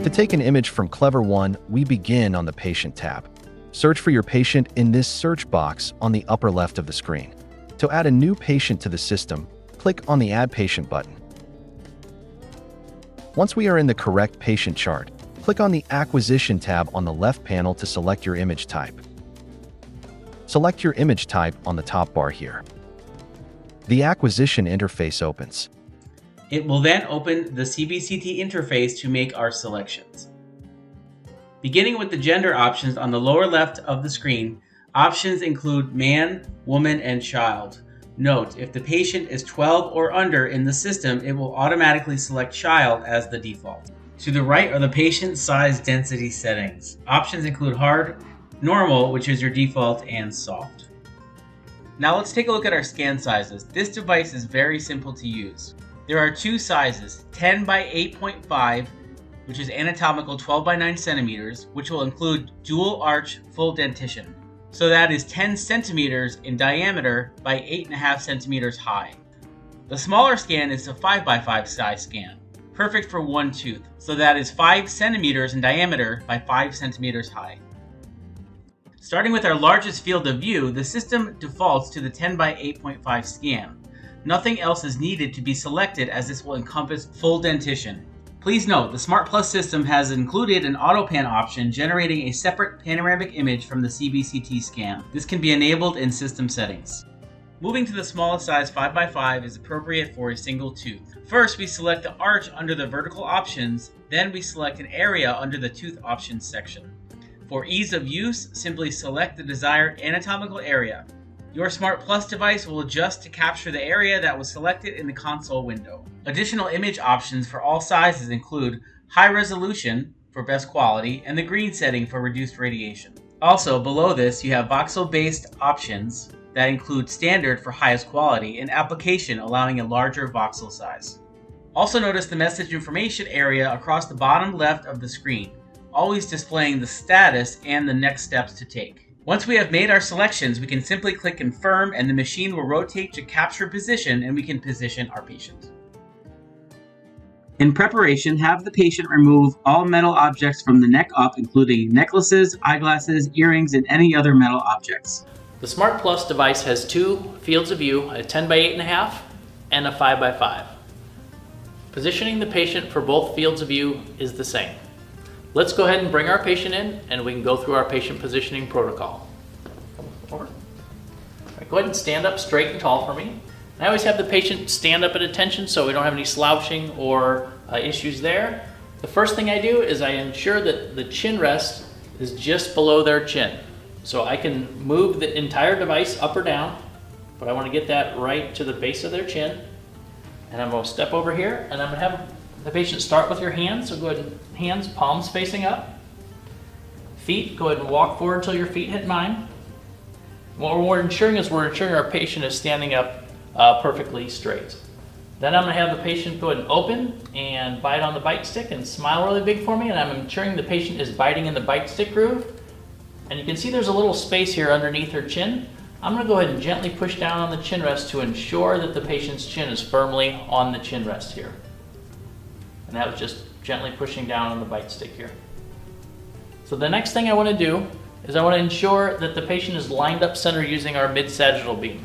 To take an image from Clever One, we begin on the Patient tab. Search for your patient in this search box on the upper left of the screen. To add a new patient to the system, click on the Add Patient button. Once we are in the correct patient chart, click on the Acquisition tab on the left panel to select your image type. Select your image type on the top bar here. The acquisition interface opens. It will then open the CBCT interface to make our selections. Beginning with the gender options on the lower left of the screen, options include man, woman, and child. Note, if the patient is 12 or under in the system, it will automatically select child as the default. To the right are the patient size density settings. Options include hard, normal, which is your default, and soft. Now let's take a look at our scan sizes. This device is very simple to use. There are two sizes, 10 by 8.5, which is anatomical 12 by 9 centimeters, which will include dual arch full dentition. So that is 10 centimeters in diameter by 8.5 centimeters high. The smaller scan is a 5 by 5 size scan, perfect for one tooth. So that is 5 centimeters in diameter by 5 centimeters high. Starting with our largest field of view, the system defaults to the 10 by 8.5 scan. Nothing else is needed to be selected as this will encompass full dentition. Please note, the Smart Plus system has included an AutoPan option generating a separate panoramic image from the CBCT scan. This can be enabled in system settings. Moving to the smallest size 5 by 5 is appropriate for a single tooth. First, we select the arch under the vertical options, then we select an area under the tooth options section. For ease of use, simply select the desired anatomical area. Your Smart Plus device will adjust to capture the area that was selected in the console window. Additional image options for all sizes include high resolution for best quality and the green setting for reduced radiation. Also, below this, you have voxel-based options that include standard for highest quality and application allowing a larger voxel size. Also notice the message information area across the bottom left of the screen, always displaying the status and the next steps to take. Once we have made our selections, we can simply click confirm and the machine will rotate to capture position and we can position our patient. In preparation, have the patient remove all metal objects from the neck up, including necklaces, eyeglasses, earrings, and any other metal objects. The Smart Plus device has two fields of view, a 10 by 8.5 and a 5 by 5. Positioning the patient for both fields of view is the same. Let's go ahead and bring our patient in and we can go through our patient positioning protocol. Come over. Right, go ahead and stand up straight and tall for me. I always have the patient stand up at attention so we don't have any slouching or issues there. The first thing I do is I ensure that the chin rest is just below their chin. So I can move the entire device up or down, but I want to get that right to the base of their chin. And I'm going to step over here and I'm going to have the patient start with your hands, so go ahead and hands, palms facing up. Feet, go ahead and walk forward until your feet hit mine. What we're ensuring is our patient is standing up perfectly straight. Then I'm going to have the patient go ahead and open and bite on the bite stick and smile really big for me, and I'm ensuring the patient is biting in the bite stick groove. And you can see there's a little space here underneath her chin. I'm going to go ahead and gently push down on the chin rest to ensure that the patient's chin is firmly on the chin rest here. And that was just gently pushing down on the bite stick here. So the next thing I want to do is I want to ensure that the patient is lined up center using our mid-sagittal beam.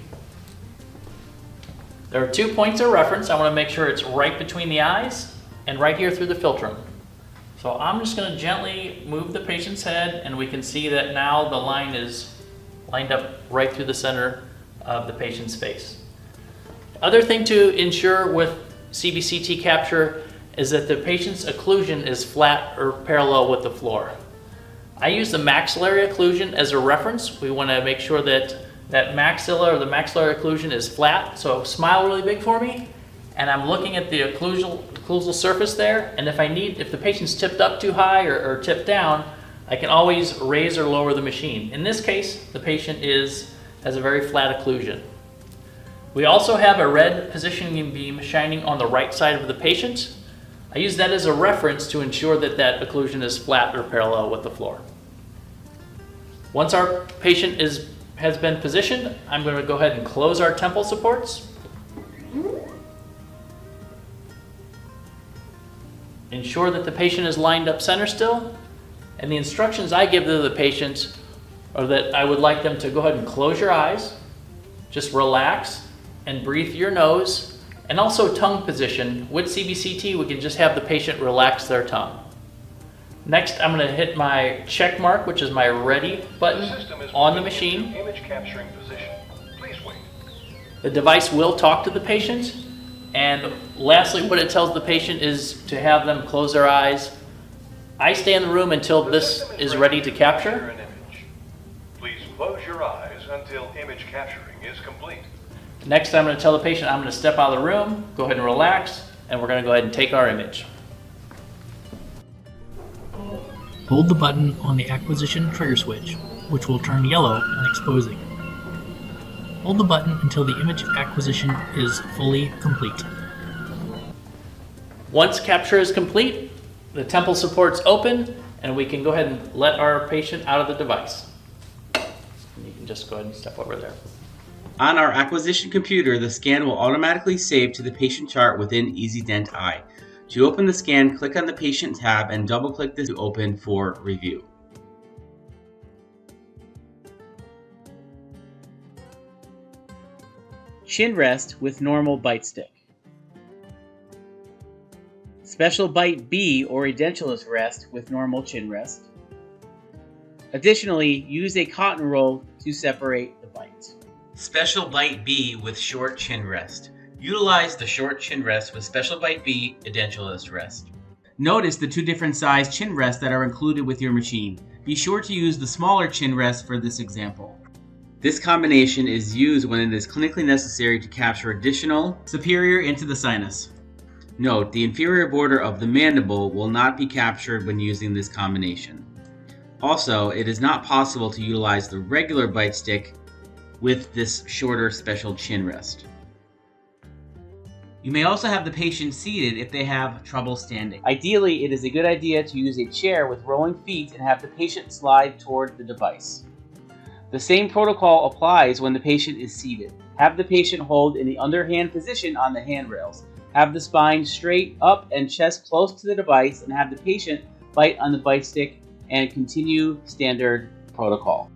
There are 2 points of reference. I want to make sure it's right between the eyes and right here through the philtrum. So I'm just going to gently move the patient's head and we can see that now the line is lined up right through the center of the patient's face. Other thing to ensure with CBCT capture is that the patient's occlusion is flat or parallel with the floor. I use the maxillary occlusion as a reference. We want to make sure that that maxilla or the maxillary occlusion is flat. So smile really big for me, and I'm looking at the occlusal surface there. And if the patient's tipped up too high or tipped down, I can always raise or lower the machine. In this case, the patient has a very flat occlusion. We also have a red positioning beam shining on the right side of the patient. I use that as a reference to ensure that that occlusion is flat or parallel with the floor. Once our patient has been positioned, I'm going to go ahead and close our temple supports. Ensure that the patient is lined up center still. And the instructions I give to the patients are that I would like them to go ahead and close your eyes, just relax and breathe through your nose, and also tongue position. With CBCT, we can just have the patient relax their tongue. Next, I'm going to hit my check mark, which is my ready button on the machine. Image capturing position. Please wait. The device will talk to the patient. And lastly, what it tells the patient is to have them close their eyes. I stay in the room until this is ready to capture. An image. Please close your eyes until image capturing is complete. Next, I'm going to tell the patient I'm going to step out of the room, go ahead and relax, and we're going to go ahead and take our image. Hold the button on the acquisition trigger switch, which will turn yellow when exposing. Hold the button until the image acquisition is fully complete. Once capture is complete, the temple support's open, and we can go ahead and let our patient out of the device. And you can just go ahead and step over there. On our acquisition computer, the scan will automatically save to the patient chart within EasyDent Eye. To open the scan, click on the Patient tab and double-click this to open for review. Chin rest with normal bite stick. Special bite B or edentulous rest with normal chin rest. Additionally, use a cotton roll to separate the bite. Special bite B with short chin rest. Utilize the short chin rest with special bite B edentulous rest. Notice the two different size chin rests that are included with your machine. Be sure to use the smaller chin rest for this example. This combination is used when it is clinically necessary to capture additional superior into the sinus. Note, the inferior border of the mandible will not be captured when using this combination. Also, it is not possible to utilize the regular bite stick with this shorter special chin rest. You may also have the patient seated if they have trouble standing. Ideally, it is a good idea to use a chair with rolling feet and have the patient slide toward the device. The same protocol applies when the patient is seated. Have the patient hold in the underhand position on the handrails. Have the spine straight up and chest close to the device, and have the patient bite on the bite stick and continue standard protocol.